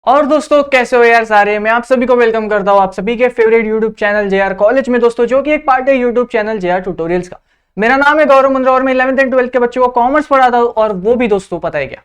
और दोस्तों कैसे हो यार सारे। मैं आप सभी को वेलकम करता हूं आप सभी के favourite YouTube channel JR college में दोस्तों, जो कि एक पार्ट है यूट्यूब चैनल जेआर ट्यूटोरियल्स का। मेरा नाम है गौरव मुंद्रा और मैं 11th एंड 12th के बच्चों को कॉमर्स पढ़ाता हूं। और वो भी दोस्तों पता है क्या,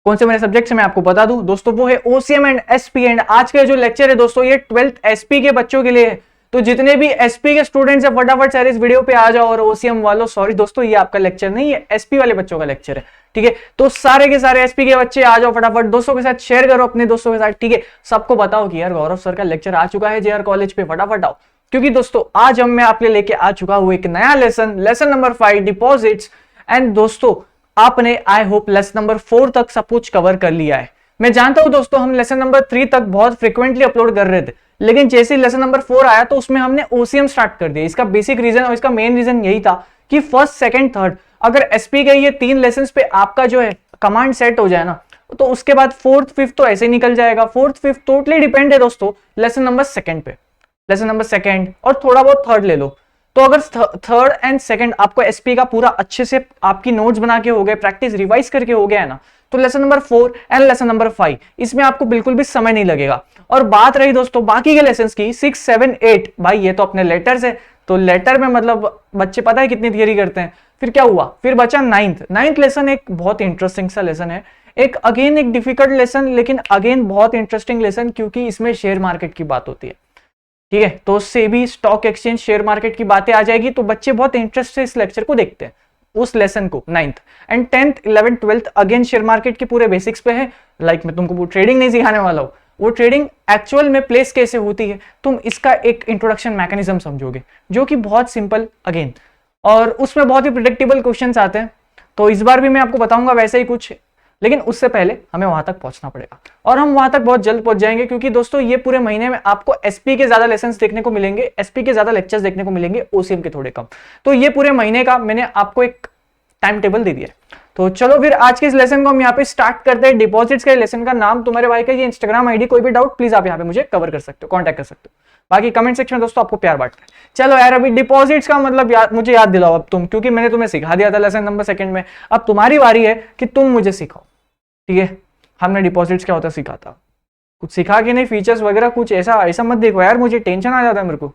कौन से मेरे सब्जेक्ट से मैं आपको बता दूं दोस्तों, वो है ओसीएम एंड एसपी। एंड आज का जो लेक्चर है दोस्तों ये 12th एसपी के बच्चों के लिए है। तो जितने भी एसपी के स्टूडेंट्स हैं फटाफट सारे इस वीडियो पे आ जाओ। और ओसीएम वालों सॉरी दोस्तों, ये आपका लेक्चर नहीं है, एसपी वाले बच्चों का लेक्चर है, ठीक है। तो सारे के सारे एसपी के बच्चे आ जाओ, फटाफट दोस्तों के साथ शेयर करो, अपने दोस्तों के साथ, ठीक है। सबको बताओ कि यार गौरव सर का लेक्चर आ चुका है जेआर कॉलेज पे, फटाफट आओ। क्योंकि दोस्तों आज मैं आपके लेके आ चुका हूं एक नया लेसन नंबर 5 डिपॉजिट्स। एंड दोस्तों आपने आई होप लेसन नंबर 4 तक सब कुछ कवर कर लिया है। मैं जानता हूं दोस्तों हम लेसन नंबर 3 तक बहुत फ्रिक्वेंटली अपलोड कर रहे थे, लेकिन जैसे ही लेसन नंबर 4 आया तो उसमें हमने ओसीएम स्टार्ट कर दिया। इसका बेसिक रीजन और इसका मेन रीजन यही था कि फर्स्ट सेकंड थर्ड अगर एसपी के ये 3 लेसन पे आपका जो है कमांड सेट हो जाए ना, तो उसके बाद फोर्थ फिफ्थ तो ऐसे ही निकल जाएगा। फोर्थ फिफ्थ टोटली डिपेंड है दोस्तों लेसन नंबर सेकंड पे, लेसन नंबर सेकंड और थोड़ा बहुत थर्ड ले लो। तो अगर थर्ड एंड सेकंड आपको एसपी का पूरा अच्छे से आपकी नोट्स बना के हो गए, प्रैक्टिस रिवाइज करके हो गया है ना, तो lesson number 4 and lesson number 5 इसमें आपको बिल्कुल भी समय नहीं लगेगा। और बात रही दोस्तों बाकी के लेसन्स की 6, 7, 8, भाई ये तो अपने लेटर्स है। तो लेटर में मतलब बच्चे पता है कितनी थियरी करते हैं। फिर क्या हुआ, फिर बचा नाइन्थ लेसन। एक बहुत इंटरेस्टिंग सा लेसन है, एक अगेन एक डिफिकल्ट लेसन, लेकिन अगेन बहुत इंटरेस्टिंग लेसन, क्योंकि इसमें शेयर मार्केट की बात होती है, ठीक है। तो SEBI, stock exchange, share market की बातें आ जाएगी, तो बच्चे बहुत इंटरेस्ट से इस लेक्चर को देखते हैं, उस लेसन को। 9th and 10th 11th 12th again share market के पूरे बेसिक्स पे है। लाइक मैं तुमको वो ट्रेडिंग नहीं सिखाने वाला हूं, वो ट्रेडिंग एक्चुअल में प्लेस कैसे होती है, तुम इसका एक इंट्रोडक्शन मैकेनिज्म समझोगे, जो कि बहुत सिंपल अगेन, और उसमें बहुत ही प्रिडिक्टेबल क्वेश्चंस आते हैं। तो इस बार भी मैं आपको बताऊंगा वैसे ही कुछ, लेकिन उससे पहले हमें वहां तक पहुंचना पड़ेगा, और हम वहां तक बहुत जल्द पहुंच जाएंगे। क्योंकि दोस्तों ये पूरे महीने में आपको एसपी के ज्यादा लेसन्स देखने को मिलेंगे, एसपी के ज्यादा लेक्चर्स देखने को मिलेंगे, ओसीएम के थोड़े कम। तो ये पूरे महीने का मैंने आपको एक टाइम टेबल दे दिया है। तो चलो फिर आज के इस लेसन को हम यहाँ पे स्टार्ट करते हैं। डिपॉजिट्स के लेसन का नाम तुम्हारे भाई का ये इंस्टाग्राम आईडी, कोई भी डाउट प्लीज आप यहाँ पे मुझे कवर कर सकते हो, कांटेक्ट कर सकते हो। बाकी कमेंट सेक्शन में दोस्तों आपको प्यार बांटता है। चलो यार अभी डिपॉजिट्स का मतलब मुझे याद दिलाओ अब तुम, क्योंकि मैंने तुम्हें सिखा दिया था लेसन नंबर 2 में। अब तुम्हारी बारी है कि तुम मुझे सिखाओ, ठीक है। हमने डिपॉजिट्स क्या होता है सिखा था, कुछ सिखा के नहीं, फीचर्स वगैरह कुछ ऐसा मत देखो यार, मुझे टेंशन आ जाता है मेरे को।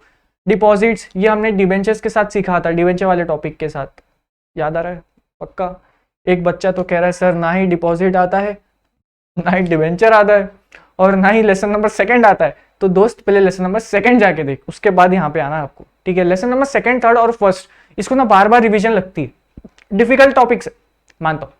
डिपॉजिट्स ये हमने डिबेंचर्स के साथ सिखा था, डिबेंचर वाले टॉपिक के साथ, याद आ रहा है पक्का। एक बच्चा तो कह रहा है सर ना ही डिपॉजिट आता है, ना ही डिबेंचर आता है, और ना ही लेसन नंबर 2 आता है। तो दोस्त पहले लेसन नंबर 2 जाके देख, उसके बाद यहाँ पे आना है आपको, ठीक है। लेसन नंबर 2, 3 और 1 इसको ना बार बार रिवीजन लगती है, डिफिकल्ट टॉपिक्स मानता हूँ।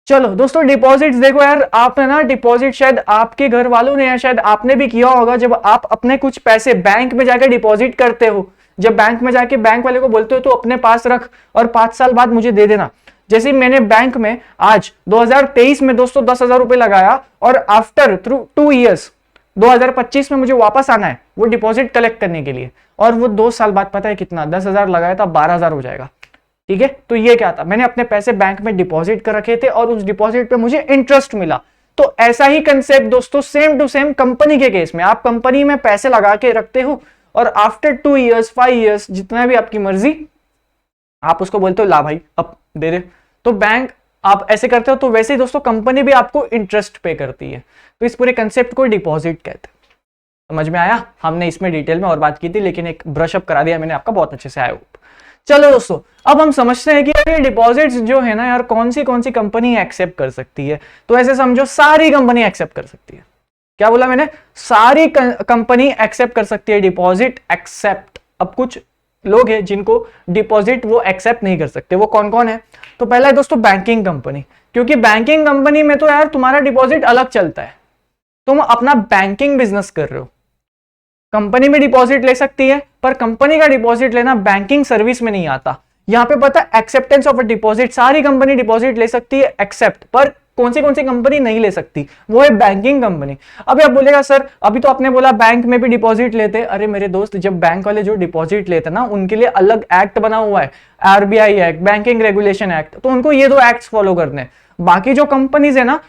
चलो दोस्तों डिपॉजिट्स देखो यार, आपने ना डिपॉजिट शायद आपके घर वालों ने या शायद आपने भी किया होगा। जब आप अपने कुछ पैसे बैंक में जाकर डिपॉजिट करते हो, जब बैंक में जाके बैंक वाले को बोलते हो तो अपने पास रख और 5 साल बाद मुझे दे देना। जैसे मैंने बैंक में आज 2023 में दोस्तों 10,000 रुपए लगाया, और आफ्टर थ्रू 2 ईयर्स 2025 में मुझे वापस आना है वो डिपॉजिट कलेक्ट करने के लिए, और वो 2 साल बाद पता है कितना, 10,000 लगाया था 12,000 हो जाएगा, ठीक है। तो ये क्या था, मैंने अपने पैसे बैंक में डिपॉजिट कर रखे थे और उस डिपॉजिट पे मुझे इंटरेस्ट मिला। तो ऐसा ही कंसेप्ट दोस्तों सेम टू सेम कंपनी के केस में, आप कंपनी में पैसे लगा के रखते हो और आफ्टर 2 ईयर्स 5 ईयर्स जितना भी आपकी मर्जी, आप उसको बोलते हो ला भाई अब दे दे। तो बैंक आप ऐसे करते हो, तो वैसे ही दोस्तों कंपनी भी आपको इंटरेस्ट पे करती है। तो इस पूरे कंसेप्ट को डिपॉजिट कहते हैं। समझ में आया, हमने इसमें डिटेल में और बात की थी, लेकिन एक ब्रश अप करा दिया मैंने आपका बहुत अच्छे से, आया होप। चलो दोस्तों अब हम समझते हैं कि ये डिपॉजिट्स जो है ना यार, कौन सी कंपनी एक्सेप्ट कर सकती है। तो ऐसे समझो सारी कंपनी एक्सेप्ट कर सकती है। क्या बोला मैंने, सारी कंपनी एक्सेप्ट कर सकती है डिपॉजिट, एक्सेप्ट। अब कुछ लोग हैं जिनको डिपॉजिट वो एक्सेप्ट नहीं कर सकते, वो कौन कौन है। तो पहला है दोस्तों बैंकिंग कंपनी, क्योंकि बैंकिंग कंपनी में तो यार तुम्हारा डिपॉजिट अलग चलता है, तुम अपना बैंकिंग बिजनेस कर रहे हो। कंपनी में डिपॉजिट ले सकती है, पर कंपनी का डिपॉजिट लेना बैंकिंग सर्विस में नहीं आता। यहां पे पता एक्सेप्टेंस ऑफ अ डिपॉजिट, सारी कंपनी डिपॉजिट ले सकती है एक्सेप्ट, पर कौन सी कंपनी नहीं ले सकती, वो है बैंकिंग कंपनी। अभी आप बोलेगा सर अभी तो आपने बोला बैंक में भी डिपॉजिट लेते, अरे मेरे दोस्त जब बैंक वाले जो डिपॉजिट लेते ना उनके लिए अलग एक्ट बना हुआ है, RBI act, banking regulation act, तो उनको ये 2 एक्ट फॉलो करने हैं। बाकी जो कंपनीज है ना,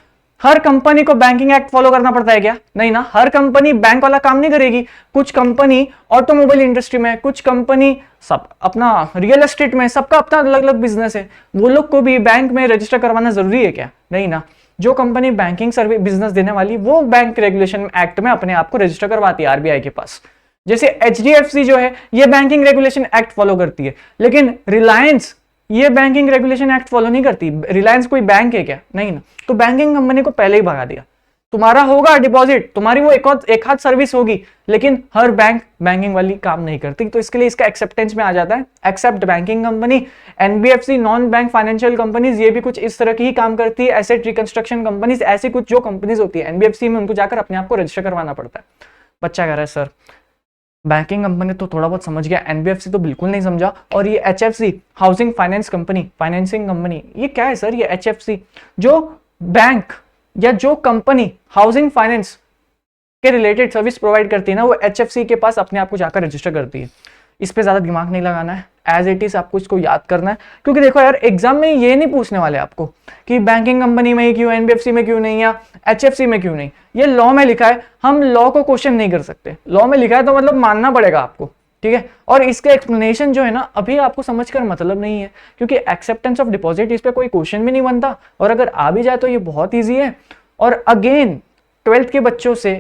हर कंपनी को बैंकिंग एक्ट फॉलो करना पड़ता है क्या, नहीं ना, हर कंपनी बैंक वाला काम नहीं करेगी। कुछ कंपनी ऑटोमोबाइल इंडस्ट्री में, कुछ कंपनी सब अपना रियल एस्टेट में, सबका अपना अलग अलग बिजनेस है, वो लोग को भी बैंक में रजिस्टर करवाना जरूरी है क्या, नहीं ना। जो कंपनी बैंकिंग सर्विस बिजनेस देने वाली, वो बैंक रेगुलेशन एक्ट में अपने आप को रजिस्टर करवाती है आरबीआई के पास। जैसे एचडीएफसी जो है ये बैंकिंग रेगुलेशन एक्ट फॉलो करती है, लेकिन रिलायंस ये बैंकिंग रेगुलेशन एक्ट फॉलो नहीं करती। रिलायंस कोई बैंक है क्या? नहीं ना। तो बैंकिंग कंपनी को पहले ही भगा दिया। तुम्हारा होगा डिपॉजिट, तुम्हारी वो एक हाथ सर्विस होगी, लेकिन हर बैंक बैंकिंग वाली काम नहीं करती। तो इसके लिए इसका एक्सेप्टेंस में आ जाता है except banking company, NBFC, non bank financial companies, ये भी कुछ इस तरह की ही काम करती है। एसेट रिकंस्ट्रक्शन कंपनीज, ऐसी कुछ जो कंपनीज होती है एनबीएफसी में, उनको जाकर अपने आप को रजिस्टर करवाना पड़ता है। बच्चा कह रहा है सर बैंकिंग कंपनी तो थोड़ा बहुत समझ गया, एनबीएफसी तो बिल्कुल नहीं समझा, और ये HFC housing finance company, financing company, ये क्या है सर? ये एचएफसी जो बैंक या जो कंपनी हाउसिंग फाइनेंस के रिलेटेड सर्विस प्रोवाइड करती है ना, वो एचएफसी के पास अपने आप को जाकर रजिस्टर करती है। इस पे ज्यादा दिमाग नहीं लगाना है, एज इट इज आपको इसको याद करना है। क्योंकि देखो यार एग्जाम में ये नहीं पूछने वाले आपको कि बैंकिंग कंपनी में ही क्यों, एनबीएफसी में क्यों नहीं, या एचएफसी में क्यों नहीं। ये लॉ में लिखा है, हम लॉ को क्वेश्चन नहीं कर सकते। लॉ में लिखा है तो मतलब मानना पड़ेगा आपको, ठीक है। और इसके एक्सप्लेनेशन जो है ना अभी आपको समझकर मतलब नहीं है, क्योंकि एक्सेप्टेंस ऑफ डिपॉजिट इस पे कोई क्वेश्चन भी नहीं बनता, और अगर आ भी जाए तो ये बहुत ईजी है। और अगेन 12th के बच्चों से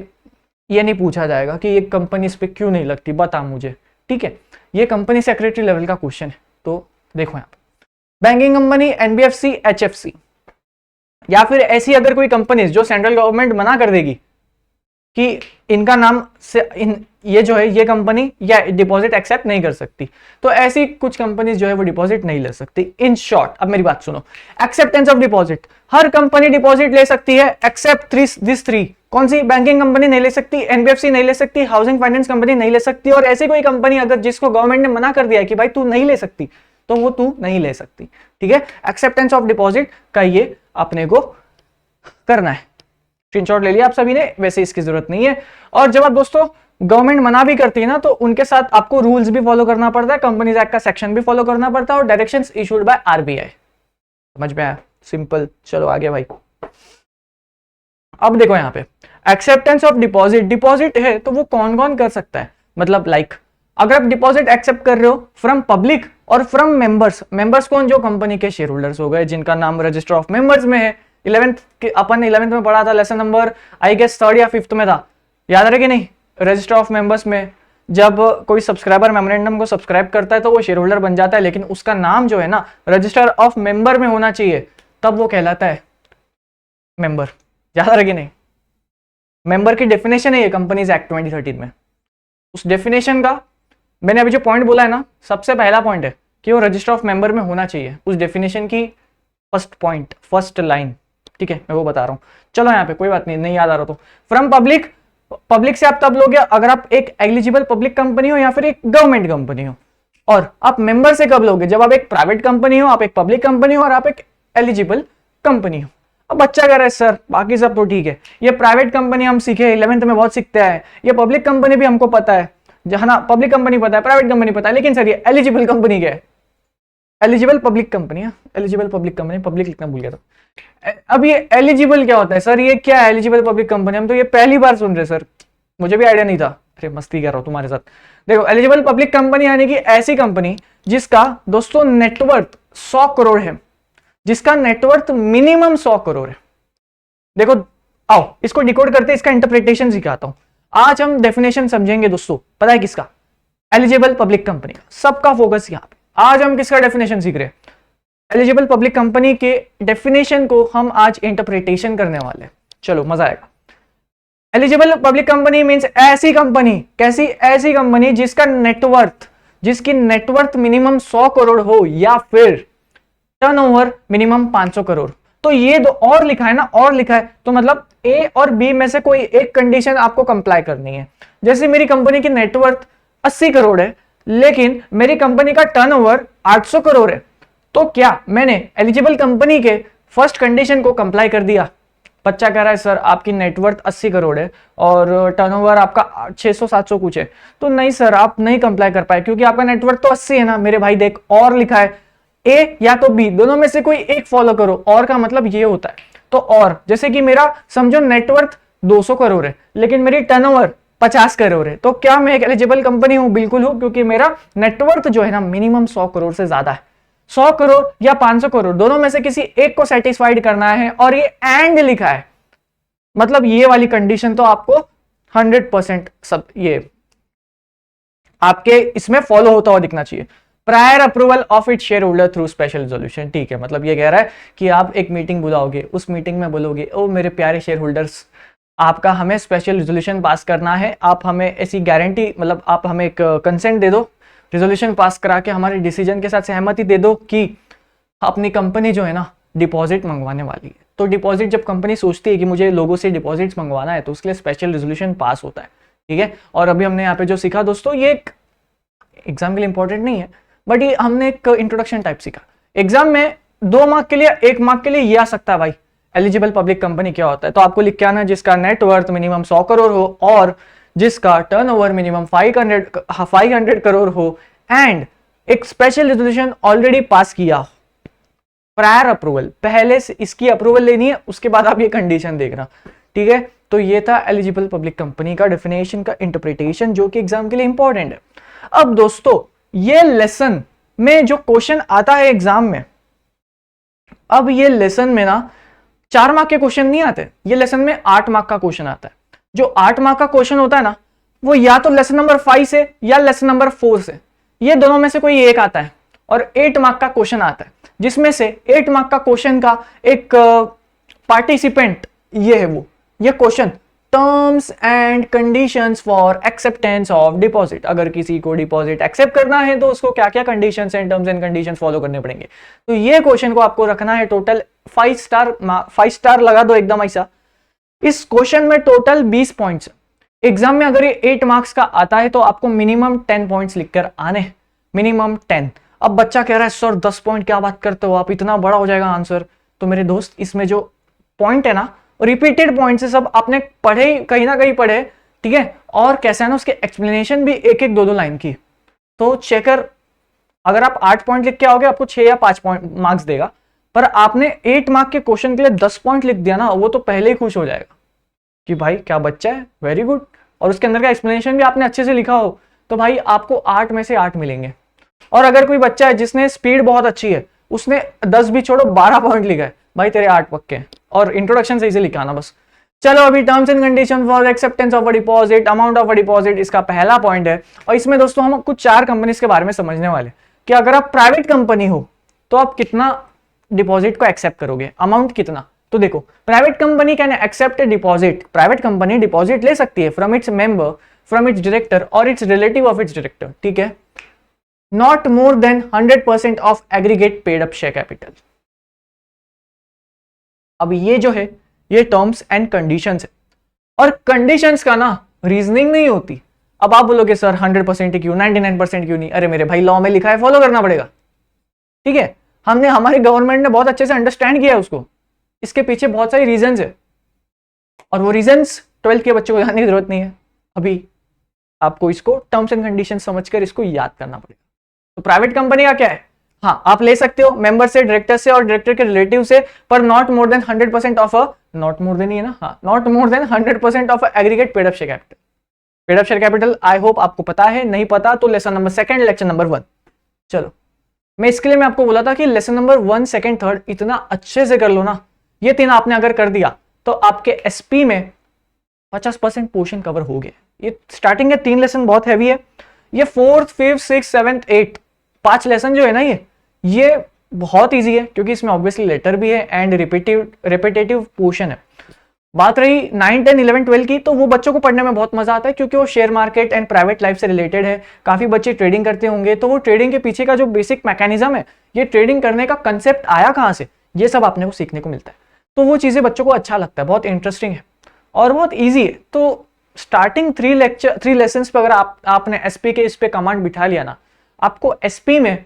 ये नहीं पूछा जाएगा कि ये कंपनी इस पे क्यों नहीं लगती, बता मुझे, ठीक है। ये कंपनी सेक्रेटरी लेवल का क्वेश्चन है। तो देखो यहाँ पे बैंकिंग कंपनी, एनबीएफसी, एचएफसी, या फिर ऐसी अगर कोई कंपनी जो सेंट्रल गवर्नमेंट मना कर देगी कि इनका नाम से ये जो है ये कंपनी या डिपॉजिट एक्सेप्ट नहीं कर सकती, तो ऐसी कुछ कंपनीज जो है वो डिपॉजिट नहीं ले सकती। इन शॉर्ट, अब मेरी बात सुनो, acceptance of deposit, her company deposit ले सकती है एक्सेप्ट दिस थ्री। कौन सी? बैंकिंग कंपनी नहीं ले सकती, एनबीएफसी नहीं ले सकती, हाउसिंग फाइनेंस कंपनी नहीं ले सकती, और ऐसी कोई कंपनी अगर जिसको गवर्नमेंट ने मना कर दिया है कि भाई तू नहीं ले सकती, तो वो तू नहीं ले सकती, ठीक है। एक्सेप्टेंस ऑफ डिपॉजिट का ये अपने को करना है। स्क्रीनशॉट ले लिया आप सभी ने, वैसे इसकी जरूरत नहीं है। और जब आप दोस्तों गवर्नमेंट मना भी करती है ना, तो उनके साथ आपको रूल्स भी फॉलो करना पड़ता है, कंपनीज एक्ट का सेक्शन भी फॉलो करना पड़ता है, और डायरेक्शंस इशूड बाय आरबीआई। समझ में आया? सिंपल। चलो आगे भाई। अब देखो यहाँ पे एक्सेप्टेंस ऑफ डिपॉजिट, डिपॉजिट है तो वो कौन कौन कर सकता है, मतलब लाइक अगर आप डिपॉजिट एक्सेप्ट कर रहे हो फ्रॉम पब्लिक और फ्रॉम मेंबर्स। मेंबर्स कौन? जो कंपनी के शेयर होल्डर्स हो गए, जिनका नाम रजिस्टर ऑफ मेंबर्स में है। 11th में पढ़ा था, lesson number I guess 3rd या 5th में था, याद रहे कि नहीं? रजिस्टर ऑफ मेंबर्स में जब कोई सब्सक्राइबर मेमोरेंडम को सब्सक्राइब करता है तो वो शेयर होल्डर बन जाता है, लेकिन उसका नाम जो है ना रजिस्टर ऑफ मेंबर में होना चाहिए, तब वो कहलाता है मेंबर। याद रहे कि नहीं? मेंबर की डेफिनेशन है ये कंपनीज एक्ट 2013 में। उस डेफिनेशन का मैंने अभी जो पॉइंट बोला है ना, सबसे पहला पॉइंट है कि वो रजिस्टर ऑफ मेंबर में होना चाहिए, उस डेफिनेशन की फर्स्ट पॉइंट, फर्स्ट लाइन, ठीक है, मैं वो बता रहा हूं। चलो यहाँ पे कोई बात नहीं याद आ रहा तो फ्रॉम पब्लिक, पब्लिक से आप तब लोगे अगर आप एक एलिजिबल पब्लिक कंपनी हो या फिर एक गवर्नमेंट कंपनी हो। और आप मेंबर से कब लोगे? जब आप एक प्राइवेट कंपनी हो, आप एक पब्लिक कंपनी हो, और आप एक एलिजिबल कंपनी हो। अब बच्चा कह रहा है सर बाकी सब तो ठीक है, ये प्राइवेट कंपनी हम सीखे 11th में बहुत सीखते हैं, ये पब्लिक कंपनी भी हमको पता है, जहां ना पब्लिक कंपनी पता है, प्राइवेट कंपनी पता है, लेकिन सर ये एलिजिबल कंपनी क्या है? एलिजिबल पब्लिक कंपनी है, एलिजिबल पब्लिक कंपनी, पब्लिक लिखना भूल गया था। अब ये एलिजिबल क्या होता है सर? ये क्या है एलिजिबल पब्लिक कंपनी? हम तो ये पहली बार सुन रहे सर, मुझे भी आइडिया नहीं था। अरे मस्ती कर रहा हूं तुम्हारे साथ। देखो एलिजिबल पब्लिक कंपनी यानी कि ऐसी कंपनी जिसका दोस्तों नेटवर्थ 100 करोड़ है, जिसका नेटवर्थ मिनिमम 100 करोड़ है। देखो आओ इसको डिकोड करते, इसका इंटरप्रिटेशन सिखाता हूं। आज हम डेफिनेशन समझेंगे दोस्तों, पता है किसका? एलिजिबल पब्लिक कंपनी का। सबका फोकस यहाँ पे। आज हम किसका डेफिनेशन सीख रहे हैं? एलिजिबल पब्लिक कंपनी के डेफिनेशन को हम आज इंटरप्रिटेशन करने वाले हैं। चलो मजा आएगा। एलिजिबल पब्लिक कंपनी मींस ऐसी कंपनी, कैसी? ऐसी कंपनी जिसका नेटवर्थ, जिसकी नेटवर्थ मिनिमम 100 करोड़ हो या फिर टर्नओवर मिनिमम 500 करोड़। तो ये दो और लिखा है ना, और लिखा है तो मतलब ए और बी में से कोई एक कंडीशन आपको कंप्लाई करनी है। जैसे मेरी कंपनी की नेटवर्थ 80 करोड़ है, लेकिन मेरी कंपनी का टर्नओवर 800 करोड़ है, तो क्या मैंने एलिजिबल कंपनी के फर्स्ट कंडीशन को कंप्लाई कर दिया? बच्चा कह रहा है सर आपकी नेटवर्थ 80 करोड़ है और टर्नओवर आपका 600-700 कुछ है, तो नहीं सर आप नहीं कंप्लाई कर पाए क्योंकि आपका नेटवर्थ तो 80 है ना। मेरे भाई देख और लिखा है, ए या तो बी, दोनों में से कोई एक फॉलो करो। और का मतलब ये होता है। तो और जैसे कि मेरा समझो नेटवर्थ 200 करोड़ है लेकिन मेरी टर्नओवर 50 करोड़ है, तो क्या मैं एक एलिजिबल कंपनी हूं? बिल्कुल हूं, क्योंकि मेरा नेटवर्थ जो है ना मिनिमम 100 करोड़ से ज्यादा है। 100 करोड़ या 500 करोड़, दोनों में से किसी एक को सेटिस्फाइड करना है, और ये एंड लिखा है, मतलब ये वाली कंडीशन तो आपको 100% सब ये आपके इसमें फॉलो होता हुआ दिखना चाहिए। Prior approval of it share holder through special resolution, ठीक है, मतलब ये कह रहा है कि आप एक मीटिंग बुलाओगे, उस मीटिंग में बोलोगे ओ मेरे प्यारे शेयर होल्डर्स, आपका हमें स्पेशल रिजोल्यूशन पास करना है, आप हमें ऐसी गारंटी, मतलब आप हमें एक कंसेंट दे दो, रिजोल्यूशन पास करा के हमारे डिसीजन के साथ सहमति दे दो कि अपनी कंपनी जो है ना डिपॉजिट मंगवाने वाली है। तो डिपॉजिट जब कंपनी सोचती है कि मुझे लोगों से डिपॉजिट्स मंगवाना है, तो उसके लिए स्पेशल रेजोल्यूशन पास होता है, ठीक है। और अभी हमने यहाँ पे जो सीखा दोस्तों, ये एक एग्जाम के लिए इंपॉर्टेंट नहीं है, बट ये हमने एक इंट्रोडक्शन टाइप सीखा। एग्जाम में 2 मार्क के लिए, 1 मार्क के लिए ये आ सकता है भाई, एलिजिबल पब्लिक कंपनी क्या होता है। तो आपको लिख के आना जिसका नेटवर्थ मिनिमम 100 करोड़ हो और जिसका टर्नओवर मिनिमम 500 करोड़ हो एंड एक स्पेशल रेजोल्यूशन ऑलरेडी पास किया हो। प्रायर अप्रूवल, पहले से इसकी अप्रूवल लेनी है, उसके बाद आप ये कंडीशन देखना, ठीक है। तो ये था एलिजिबल पब्लिक कंपनी का डेफिनेशन का इंटरप्रिटेशन, जो कि एग्जाम के लिए इंपॉर्टेंट है। अब दोस्तों ये लेसन में जो क्वेश्चन आता है एग्जाम में, अब ये लेसन में ना 4 मार्क के क्वेश्चन नहीं आते, ये लेसन में 8 मार्क का क्वेश्चन आता है। जो 8 मार्क का क्वेश्चन होता है ना, वो या तो लेसन नंबर 5 से या लेसन नंबर 4 से, ये दोनों में से कोई एक आता है। और 8 मार्क का क्वेश्चन आता है, जिसमें से 8 मार्क का क्वेश्चन का एक पार्टिसिपेंट ये है, वो ये question terms and conditions for acceptance of deposit. अगर किसी को डिपॉजिट एक्सेप्ट करना है तो उसको क्या क्या conditions and terms and conditions follow करने पड़ेंगे। तो ये क्वेश्चन को आपको रखना है टोटल 5 स्टार लगा दो एकदम ऐसा। इस क्वेश्चन में टोटल 20 पॉइंट्स। एग्जाम में अगर ये 8 मार्क्स का आता है तो आपको मिनिमम 10 पॉइंट्स लिखकर आने, मिनिमम 10। अब बच्चा कह रहा है सर 10 पॉइंट क्या बात करते हो आप, इतना बड़ा हो जाएगा आंसर। तो मेरे दोस्त इसमें जो पॉइंट है ना, रिपीटेड पॉइंट से सब आपने पढ़े, कहीं ना कहीं पढ़े, ठीक है। और कैसा है ना, उसके एक्सप्लेनेशन भी 1-1, 2-2 लाइन की। तो चेकर अगर आप 8 पॉइंट लिख के आओगे आपको 6 या 5 पॉइंट मार्क्स देगा, पर आपने 8 मार्क के क्वेश्चन के लिए 10 पॉइंट लिख दिया ना, वो तो पहले ही खुश हो जाएगा कि भाई क्या बच्चा है, वेरी गुड। और उसके अंदर का एक्सप्लेनेशन भी आपने अच्छे से लिखा हो, तो भाई आपको 8 में से 8 मिलेंगे। और अगर कोई बच्चा है जिसने स्पीड बहुत अच्छी है, उसने 10 भी छोड़ो 12 पॉइंट लिखा है, भाई तेरे 8 पक्के हैं। और इंट्रोडक्शन से इसे लिखाना बस। चलो अभी terms and condition for acceptance of a deposit, amount of a deposit, इसका पहला पॉइंट है। और इसमें दोस्तों हम कुछ 4 कंपनीज के बारे में समझने वाले कि अगर आप प्राइवेट कंपनी हो तो आप कितना डिपॉजिट को एक्सेप्ट करोगे, अमाउंट कितना। तो देखो, private company can accept a deposit, private company deposit ले सकती है from its member, from its director और its relative of its director, ठीक है, not more than 100% of aggregate paid up share capital. अब ये जो है ये टर्म्स एंड कंडीशंस है, और कंडीशंस का ना रीजनिंग नहीं होती। अब आप बोलोगे सर 100% क्यों, 99% क्यों नहीं। अरे मेरे भाई लॉ में लिखा है, फॉलो करना पड़ेगा, ठीक है। हमने, हमारी गवर्नमेंट ने बहुत अच्छे से अंडरस्टैंड किया है उसको, इसके पीछे बहुत सारी रीजंस है, और वो रीजंस 12th के बच्चों को जानने की जरूरत नहीं है। अभी आपको इसको टर्म्स एंड कंडीशन समझकर इसको याद करना पड़ेगा। तो प्राइवेट कंपनी का क्या है, हाँ आप ले सकते हो मेंबर से, डायरेक्टर से और डायरेक्टर के रिलेटिव से, पर not more than 100% of a, not more than ही है ना, हाँ, not more than 100% of aggregate paid up share capital. Paid up share capital I hope आपको पता है, नहीं पता तो लेसन नंबर 2 लेक्चर नंबर 1। चलो मैं इसके लिए मैं आपको बोला था कि लेसन नंबर 1, 2, 3 इतना अच्छे से कर लो ना, ये 3 आपने अगर कर दिया तो आपके एसपी में 50% पोर्शन कवर हो गया। ये स्टार्टिंग के 3 लेसन बहुत हैवी है, ये 4th, 5th, 6th, 7th, 8th 5 lesson जो है ना, ये बहुत इजी है, क्योंकि इसमें ऑब्वियसली लेटर भी है एंड रिपीटेटिव पोर्शन है। बात रही 9, 10, 11, 12 की, तो वो बच्चों को पढ़ने में बहुत मजा आता है, क्योंकि वो share market and private life से रिलेटेड है। काफी बच्चे ट्रेडिंग करते होंगे, तो वो ट्रेडिंग के पीछे का जो बेसिक मैकेनिज्म है, ये ट्रेडिंग करने का कंसेप्ट आया कहाँ से, ये सब आपने को सीखने को मिलता है। तो वो चीजें बच्चों को अच्छा लगता है, बहुत इंटरेस्टिंग है और बहुत ईजी है। तो स्टार्टिंग 3 लेसन पे अगर आपने एसपी के इस पे कमांड बिठा लिया ना, आपको एसपी में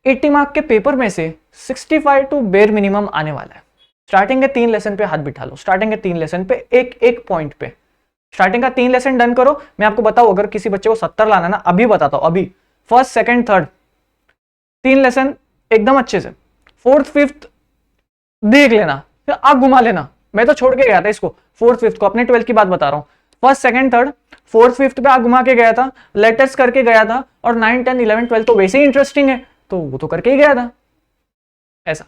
80 मार्क के पेपर में से 65 टू बेर मिनिमम आने वाला है। स्टार्टिंग के 3 लेसन पे हाथ बिठा लो, स्टार्टिंग के 3 लेसन पे एक पॉइंट पे, स्टार्टिंग का 3 लेसन डन करो। मैं आपको बताऊं, अगर किसी बच्चे को 70 लाना ना, अभी बताता हूं, अभी 1st, 2nd, 3rd 3 लेसन एकदम अच्छे से, 4th, 5th देख लेना, फिर आग घुमा लेना। मैं तो छोड़ के गया था इसको 4th, 5th को, अपने 12th की बात बता रहा हूँ। 1st, 2nd, 3rd 4th, 5th पे आग घुमा के गया था, लेटेस्ट करके गया था, और 9, 10, 11, 12 तो वैसे ही इंटरेस्टिंग है, तो वो तो करके ही गया था। ऐसा,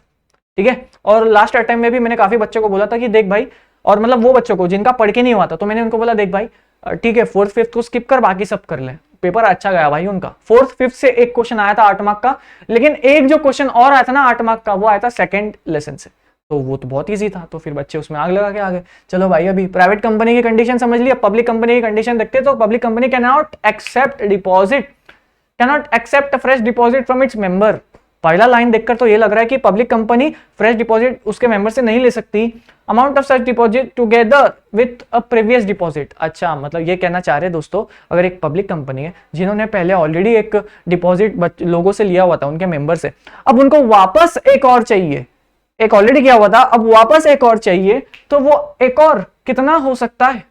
ठीक है। और लास्ट अटेम्प्ट में भी मैंने काफी बच्चों को बोला था कि देख भाई, और मतलब वो बच्चों को जिनका पढ़ के नहीं हुआ था, तो मैंने उनको बोला देख भाई ठीक है, 4th 5th को स्किप कर, बाकी सब कर ले। पेपर अच्छा गया भाई उनका। 4th 5th से एक क्वेश्चन आया था 8 मार्क का, लेकिन एक जो क्वेश्चन और आया था ना 8 मार्क का, वो आया था सेकंड लेसन से, तो वो तो बहुत ईजी था, तो फिर बच्चे उसमें आग लगा के आ गए। चलो भाई, अभी प्राइवेट कंपनी की कंडीशन समझ लिया, पब्लिक कंपनी की कंडीशन देखते हैं। तो public company can not accept deposit, can not accept fresh deposit from its member. पहला लाइन देखकर तो ये लग रहा है कि पब्लिक कंपनी फ्रेश डिपॉजिट उसके मेंबर से नहीं ले सकती। Amount of such deposit together with a previous deposit, अच्छा मतलब ये कहना चाह रहे हैं दोस्तों, अगर एक पब्लिक कंपनी है जिन्होंने पहले ऑलरेडी एक डिपॉजिट लोगों से लिया हुआ था, उनके मेंबर से, अब उनको वापस एक और चाहिए, एक ऑलरेडी किया हुआ था, अब वापस एक और चाहिए, तो वो एक और कितना हो सकता है?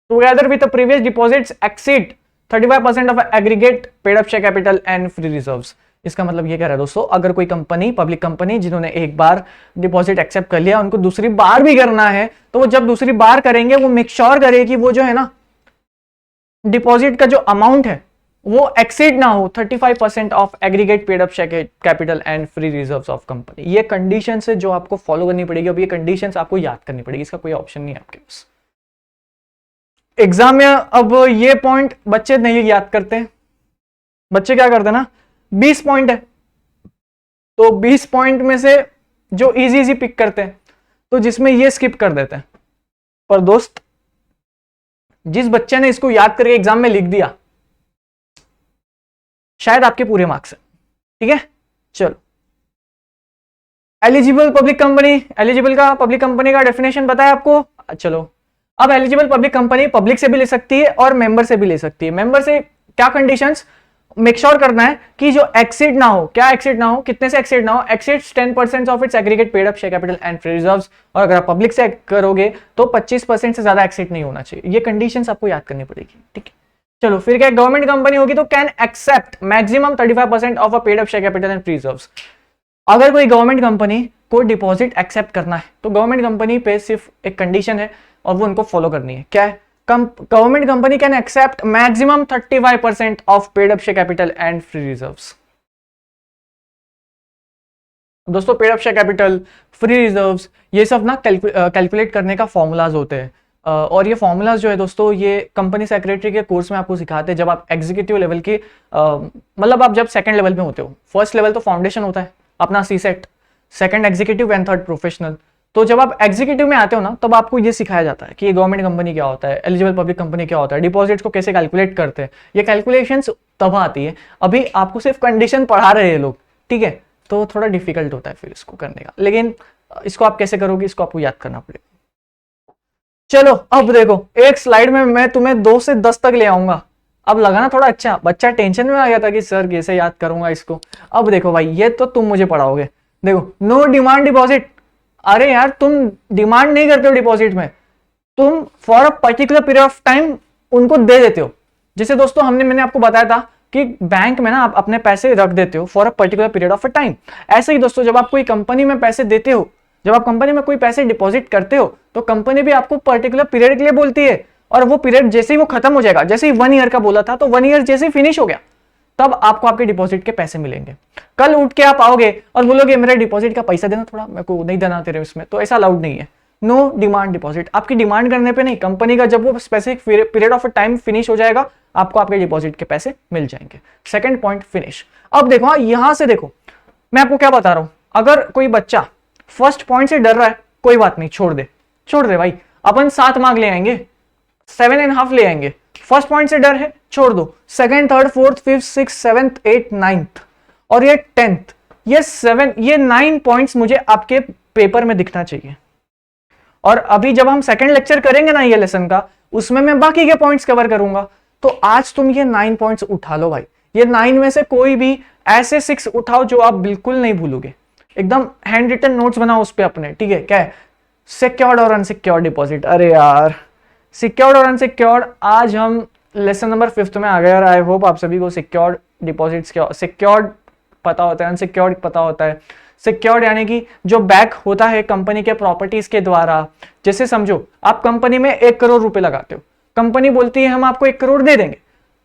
Together with previous deposits exceed 35% of aggregate paid up share capital and free reserves. इसका मतलब ये कह रहा है दोस्तों, अगर कोई कंपनी, पब्लिक कंपनी जिन्होंने एक बार डिपॉजिट एक्सेप्ट कर लिया, उनको दूसरी बार भी करना है, तो वो जब दूसरी बार करेंगे वो मेक श्योर करे कि वो जो है ना डिपॉजिट का जो अमाउंट है वो एक्सीड ना हो 35% of aggregate paid up share capital and free reserves of company. ये कंडीशन है जो आपको फॉलो करनी पड़ेगी। अब ये कंडीशंस आपको याद करनी पड़ेगी, इसका कोई ऑप्शन नहीं है आपके पास एग्जाम में। अब ये पॉइंट बच्चे नहीं याद करते, बच्चे क्या करते हैं ना, 20 पॉइंट है तो 20 पॉइंट में से जो इजी इजी पिक करते हैं, तो जिसमें ये स्किप कर देते हैं। पर दोस्त, जिस बच्चे ने इसको याद करके एग्जाम में लिख दिया, शायद आपके पूरे मार्क्स है, ठीक है। चलो, एलिजिबल पब्लिक कंपनी, एलिजिबल का पब्लिक कंपनी का डेफिनेशन बताया आपको। चलो, अब एलिजिबल पब्लिक कंपनी पब्लिक से भी ले सकती है और मेंबर से भी ले सकती है। मेंबर से क्या कंडीशंस मेक श्योर करना है कि जो एक्सीड ना हो, क्या एक्सीड ना हो, कितने से एक्सीड ना हो, exceeds 10% of its aggregate paid up share capital and free reserves. और अगर आप पब्लिक से करोगे तो 25% से ज्यादा एक्सीड नहीं होना चाहिए। ये कंडीशंस आपको याद करनी पड़ेगी, ठीक है। चलो, फिर क्या, गवर्नमेंट कंपनी होगी तो can accept maximum 35% of a paid up share capital and free reserves. अगर कोई गवर्नमेंट कंपनी को डिपॉजिट एक्सेप्ट करना है तो गवर्नमेंट कंपनी पे सिर्फ एक कंडीशन है और वो उनको फॉलो करनी है। क्या है? Government company can accept maximum 35% of paid up share capital and free reserves. दोस्तों, paid up share capital, free reserves, ये सब ना कैलकुलेट करने का फॉर्मूलाज होते हैं। और ये फॉर्मूलाज जो है दोस्तों, ये कंपनी सेक्रेटरी के कोर्स में आपको सिखाते हैं जब आप एग्जीक्यूटिव लेवल की, मतलब आप जब सेकंड लेवल में होते हो। फर्स्ट लेवल तो फाउंडेशन होता है अपना CSAT, second executive and third professional. तो जब आप एग्जीक्यूटिव में आते हो ना, तब आपको ये सिखाया जाता है कि ये गवर्नमेंट कंपनी क्या होता है, एलिजिबल पब्लिक कंपनी क्या होता है, डिपॉजिट्स को कैसे कैलकुलेट करते हैं। ये कैलकुलेशंस तब आती है, अभी आपको सिर्फ कंडीशन पढ़ा रहे हैं लोग, ठीक है, तो थोड़ा डिफिकल्ट होता है फिर इसको करने का। लेकिन इसको आप कैसे करोगे, इसको आपको याद करना पड़ेगा। चलो, अब देखो, एक स्लाइड में मैं तुम्हें 2 से 10 तक ले आऊंगा। अब लगा ना थोड़ा अच्छा, बच्चा टेंशन में आ गया था कि सर कैसे याद करूंगा इसको। अब देखो भाई, ये तो तुम मुझे पढ़ाओगे। देखो, नो डिमांड डिपॉजिट। अरे यार, तुम डिमांड नहीं करते हो डिपॉजिट में, तुम for a particular period of time उनको दे देते हो। जैसे दोस्तों मैंने आपको बताया था कि बैंक में ना आप अपने पैसे रख देते हो for a particular period of a time. ऐसे ही दोस्तों, जब आप कोई कंपनी में पैसे देते हो, जब आप कंपनी में कोई पैसे डिपॉजिट करते हो, तो कंपनी भी आपको पर्टिकुलर पीरियड के लिए बोलती है। और वो पीरियड जैसे ही वो खत्म हो जाएगा, जैसे ही 1 ईयर का बोला था, तो 1 ईयर जैसे ही फिनिश हो गया, तब आपको आपके डिपॉजिट के पैसे मिलेंगे। कल उठ के आप आओगे और बोलोगे मेरे डिपॉजिट का पैसा देना थोड़ा, मेरे को नहीं देना तेरे इसमें, तो ऐसा अलाउड नहीं है। नो डिमांड डिपॉजिट, आपकी डिमांड करने पे नहीं, कंपनी का जब वो specific period of time finish हो जाएगा, आपको आपके डिपॉजिट के पैसे मिल जाएंगे। Second point, finish. अब देखो, यहां से देखो, मैं आपको क्या बता रहा हूं। अगर कोई बच्चा फर्स्ट पॉइंट से डर रहा है, कोई बात नहीं, छोड़ दे भाई, अपन 7 मार्क ले आएंगे, 7.5 ले आएंगे। फर्स्ट पॉइंट से डर है, छोड़ दो। Second, third, fourth, fifth, six, seventh, 8, 9th और ये 10th, ये 9 पॉइंट्स मुझे आपके पेपर में दिखना चाहिए। और अभी जब हम सेकंड लेक्चर करेंगे ना ये लेसन का, उसमें मैं बाकी के पॉइंट्स कवर करूंगा। तो आज तुम ये 9 पॉइंट्स उठा लो भाई। ये 9 में से कोई भी ऐसे 6 उठाओ जो आप बिल्कुल नहीं भूलोगे। एकदम हैंड रिटन नोट्स बनाओ उस पे अपने, ठीक है। क्या है? सिक्योर्ड और अनसिक्योर्ड डिपॉजिट। अरे यार, सिक्योर्ड और अनसिक्योर्ड, आज हम लेसन नंबर 5th में आ गए और आई होप आप सभी को सिक्योर्ड डिपॉजिट्स क्या, सिक्योर्ड पता होता है, अनसिक्योर्ड पता होता है। सिक्योर्ड यानी कि जो बैक होता है कंपनी के प्रॉपर्टीज के द्वारा। जैसे समझो, आप कंपनी में 1 करोड़ रुपए लगाते हो, कंपनी बोलती है हम आपको 1 करोड़ दे देंगे,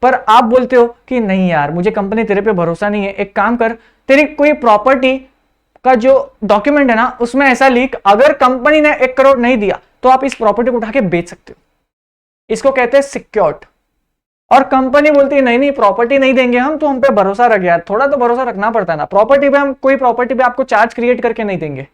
पर आप बोलते हो कि नहीं यार मुझे कंपनी तेरे पे भरोसा नहीं है, एक काम कर, तेरी कोई प्रॉपर्टी का जो डॉक्यूमेंट है ना उसमें ऐसा लिख, अगर कंपनी ने 1 करोड़ नहीं दिया तो आप इस प्रॉपर्टी को उठा के बेच सकते हो। इसको कहते हैं सिक्योर्ड। और कंपनी बोलती है नहीं नहीं प्रॉपर्टी नहीं देंगे हम, तो हम पे भरोसा रख यार, थोड़ा तो भरोसा रखना पड़ता है ना, प्रॉपर्टी पे हम कोई प्रॉपर्टी पे आपको चार्ज क्रिएट करके नहीं देंगे।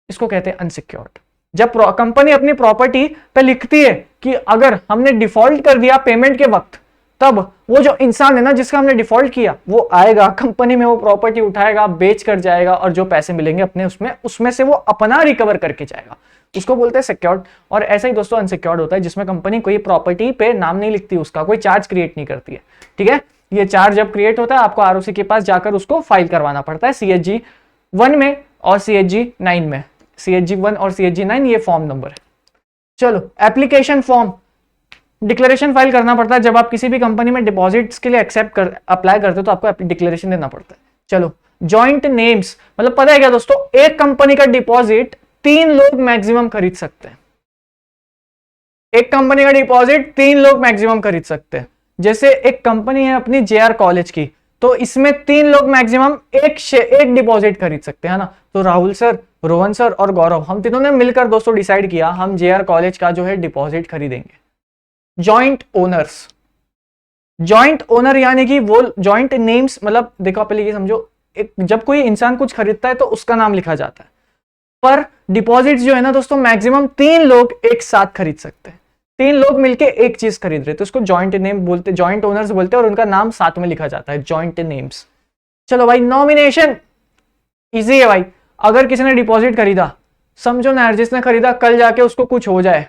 इसको कहते हैं अनसिक्योर्ड। जब कंपनी अपनी प्रॉपर्टी पे लिखती है कि अगर हमने डिफॉल्ट कर दिया पेमेंट के वक्त, तब वो जो इंसान है ना जिसका हमने डिफॉल्ट किया वो आएगा कंपनी में, वो प्रॉपर्टी उठाएगा, बेच कर जाएगा और जो पैसे मिलेंगे अपने उसमें से वो अपना रिकवर करके जाएगा। उसको बोलते हैं सिक्योर्ड। और ऐसा ही दोस्तों अनसिक्योर्ड होता है जिसमें कंपनी कोई प्रॉपर्टी पे नाम नहीं लिखती, उसका कोई चार्ज क्रिएट नहीं करती है। ठीक है, ये चार्ज जब क्रिएट होता है आपको आरओसी के पास जाकर उसको फाइल करवाना पड़ता है, CHG 1 में और CHG 9 में। CHG 1 और CHG 9 ये फॉर्म नंबर है। चलो एप्लीकेशन फॉर्म, डिक्लेरेशन फाइल करना पड़ता है जब आप किसी भी कंपनी में डिपॉजिट्स के लिए अप्लाई करते हो तो आपको डिक्लेरेशन देना पड़ता है। चलो जॉइंट नेम्स, मतलब पता है क्या दोस्तों, एक कंपनी का डिपॉजिट 3 लोग मैक्सिमम खरीद सकते हैं। एक कंपनी का डिपॉजिट 3 लोग मैक्सिमम खरीद सकते हैं। जैसे एक कंपनी है अपनी JR कॉलेज की, तो इसमें 3 लोग मैक्सिमम एक डिपॉजिट खरीद सकते हैं ना। तो राहुल सर, रोहन सर और गौरव, हम तीनों ने मिलकर दोस्तों डिसाइड किया हम JR कॉलेज का जो है डिपॉजिट खरीदेंगे। जॉइंट ओनर्स, जॉइंट ओनर यानी कि वो जॉइंट नेम्स, मतलब देखो पहले ये समझो, जब कोई इंसान कुछ खरीदता है तो उसका नाम लिखा जाता है, पर डिपॉजिट जो है ना दोस्तों मैक्सिमम 3 लोग एक साथ खरीद सकते हैं। 3 लोग मिलके एक चीज खरीद रहे तो उसको जॉइंट नेम बोलते, जॉइंट ओनर्स बोलते हैं और उनका नाम साथ में लिखा जाता है, जॉइंट नेम्स। चलो भाई नॉमिनेशन इजी है भाई। अगर किसी ने डिपॉजिट खरीदा, समझो ना यार जिसने खरीदा कल जाके उसको कुछ हो जाए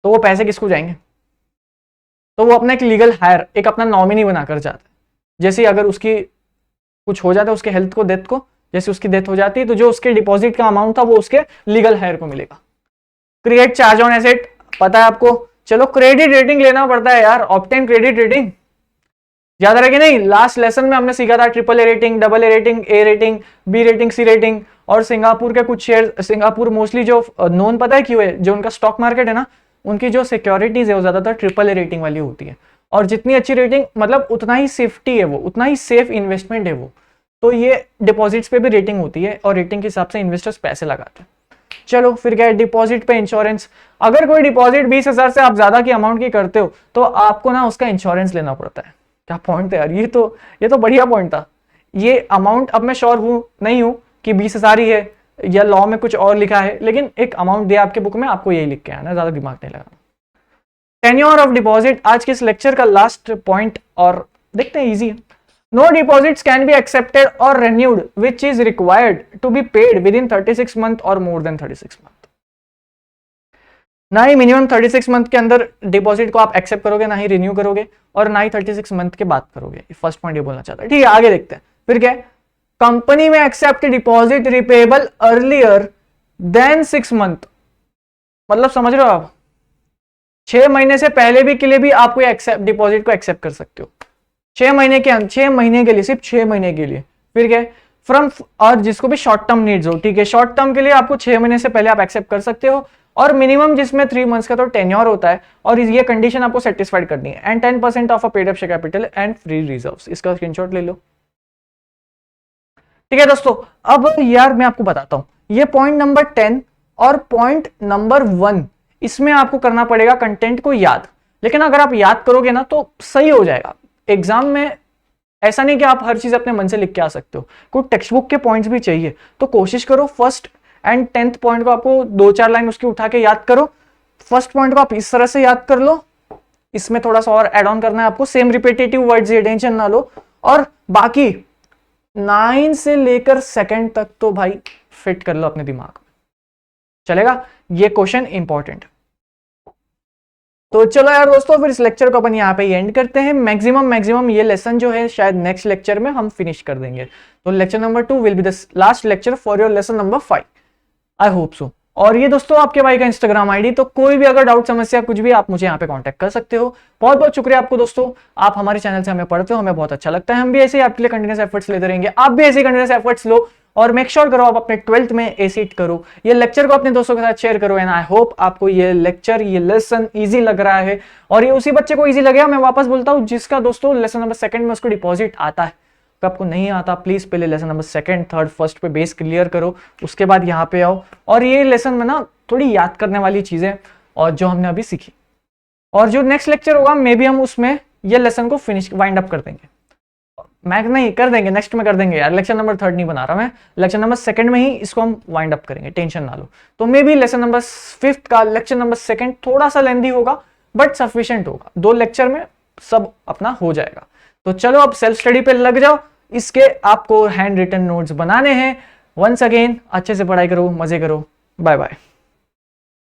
तो वो पैसे किसको जाएंगे? तो वो अपना एक लीगल हायर, एक अपना नॉमिनी बनाकर जाता है। जैसे अगर उसकी कुछ हो जाता है, उसके हेल्थ को, डेथ को, जैसे उसकी डेथ हो जाती है तो जो उसके डिपॉजिट का अमाउंट था वो उसके लीगल हायर को मिलेगा। क्रिएट चार्ज ऑन एसेट, पता है आपको। चलो क्रेडिट रेटिंग लेना पड़ता है यार, ऑब्टेन क्रेडिट रेटिंग, याद रहे कि नहीं? लास्ट लेसन में हमने सीखा था AAA rating, AA rating, A rating, B rating, C rating. और सिंगापुर के कुछ शेयर, सिंगापुर मोस्टली जो नोन पता है क्यों है, जो उनका स्टॉक मार्केट है ना, उनकी जो सिक्योरिटीज है वो ज्यादातर AAA रेटिंग वाली होती है। और जितनी अच्छी रेटिंग मतलब उतना ही सेफ्टी है वो, उतना ही सेफ इन्वेस्टमेंट है वो। तो ये डिपॉजिट्स पे भी रेटिंग होती है और रेटिंग के हिसाब से इन्वेस्टर्स पैसे लगाते हैं। चलो फिर क्या है, डिपॉजिट पे इंश्योरेंस। अगर कोई डिपॉजिट 20,000 से आप ज्यादा की अमाउंट की करते हो तो आपको ना उसका इंश्योरेंस लेना पड़ता है। क्या पॉइंट है यार, ये तो बढ़िया पॉइंट था। ये अमाउंट अब मैं श्योर हूं नहीं हूं कि 20,000 ही है या लॉ में कुछ और लिखा है, लेकिन एक अमाउंट दिया आपके बुक में, आपको यही लिख के आना, ज्यादा दिमाग नहीं लगाना। टेन्योर ऑफ डिपॉजिट आज के इस लेक्चर का लास्ट पॉइंट, और देखते हैं इजी है। No deposits can be accepted और renewed which is required to be paid within 36 month और मोर देन 36 मंथ। ना ही मिनिमम 36 मंथ के अंदर डिपॉजिट को आप एक्सेप्ट करोगे, ना ही रिन्यू करोगे, और ना ही 36 मंथ के बाद करोगे। फर्स्ट पॉइंट ये बोलना चाहता है। ठीक है, आगे देखते हैं। फिर क्या है, कंपनी में accept deposit repayable earlier than 6 month. मतलब समझ रहे हो आप, 6 महीने से पहले भी के लिए भी आप कोई डिपॉजिट को एक्सेप्ट कर सकते हो। 6 महीने के अंदर, 6 महीने के लिए, सिर्फ 6 महीने के लिए। फिर क्या है, फ्रॉम, और जिसको भी शॉर्ट टर्म नीड्स हो, ठीक है, शॉर्ट टर्म के लिए आपको 6 महीने से पहले आप एक्सेप्ट कर सकते हो, और मिनिमम जिसमें 3 मंथ्स का तो टेन्योर होता है, और ये कंडीशन आपको सेटिस्फाइड करनी है। And 10% of a paid up share capital and free reserves. इसका स्क्रीनशॉट ले लो। ठीक है दोस्तों, अब यार मैं आपको बताता हूं, ये पॉइंट नंबर 10 और पॉइंट नंबर 1, इसमें आपको करना पड़ेगा कंटेंट को याद। लेकिन अगर आप याद करोगे ना तो सही हो जाएगा एग्जाम में। ऐसा नहीं कि आप हर चीज अपने मन से लिख के आ सकते हो, कोई टेक्स्ट बुक के पॉइंट्स भी चाहिए। तो कोशिश करो फर्स्ट एंड 10th पॉइंट को आपको 2-4 लाइन उसकी उठा के याद करो। फर्स्ट पॉइंट को आप इस तरह से याद कर लो, इसमें थोड़ा सा और एड ऑन करना है आपको, सेम रिपीटेटिव वर्ड्स, ये टेंशन ना लो। और बाकी 9 से लेकर सेकंड तक तो भाई फिट कर लो अपने दिमाग में, चलेगा। ये क्वेश्चन इंपॉर्टेंट। तो चलो यार दोस्तों, फिर इस लेक्चर को अपन यहाँ पे एंड करते हैं। मैक्सिमम ये लेसन जो है शायद नेक्स्ट लेक्चर में हम फिनिश कर देंगे। तो lecture number 2 will be the last lecture for your lesson number 5, I hope so. और ये दोस्तों आपके भाई का इंस्टाग्राम आईडी, तो कोई भी अगर डाउट, समस्या, कुछ भी, आप मुझे यहाँ पे कांटेक्ट कर सकते हो। बहुत बहुत शुक्रिया आपको दोस्तों, आप हमारे चैनल से हमें पढ़ते हो, हमें बहुत अच्छा लगता है। हम भी ऐसे ही आपके लिए कंटिन्यूस एफर्ट्स लेते रहेंगे, आप भी ऐसे कंटिन्यूस एफर्ट्स लो और मेक श्योर करो आप अपने 12th में ए सीट करो। ये लेक्चर को अपने दोस्तों के साथ शेयर करो एंड आई होप आपको ये लेक्चर, ये लेसन ईजी लग रहा है और ये उसी बच्चे को ईजी लगेगा। मैं वापस बोलता हूँ जिसका दोस्तों लेसन नंबर 2 में उसको डिपॉजिट आता है। तो आपको नहीं आता प्लीज पहले लेसन नंबर 2, 3, 1 पे बेस क्लियर करो, उसके बाद यहाँ पे आओ। और ये लेसन में ना थोड़ी याद करने वाली चीजें और जो हमने अभी सीखी, और जो नेक्स्ट लेक्चर होगा मे बी हम उसमें ये लेसन को फिनिश वाइंड अप कर देंगे। मैं नहीं कर देंगे, नेक्स्ट में कर देंगे यार, लेक्चर नंबर 3 नहीं बना रहा मैं, लेक्चर नंबर 2 में ही इसको हम वाइंड अप करेंगे, टेंशन ना लो। तो मे बी लेसन नंबर 5 का लेक्चर नंबर 2 थोड़ा सा लेंदी होगा बट सफिशिएंट होगा, 2 लेक्चर में सब अपना हो जाएगा। तो चलो अब सेल्फ स्टडी पे लग जाओ, इसके आपको हैंड रिटन नोट्स बनाने हैं। वंस अगेन अच्छे से पढ़ाई करो, मजे करो, बाय बाय।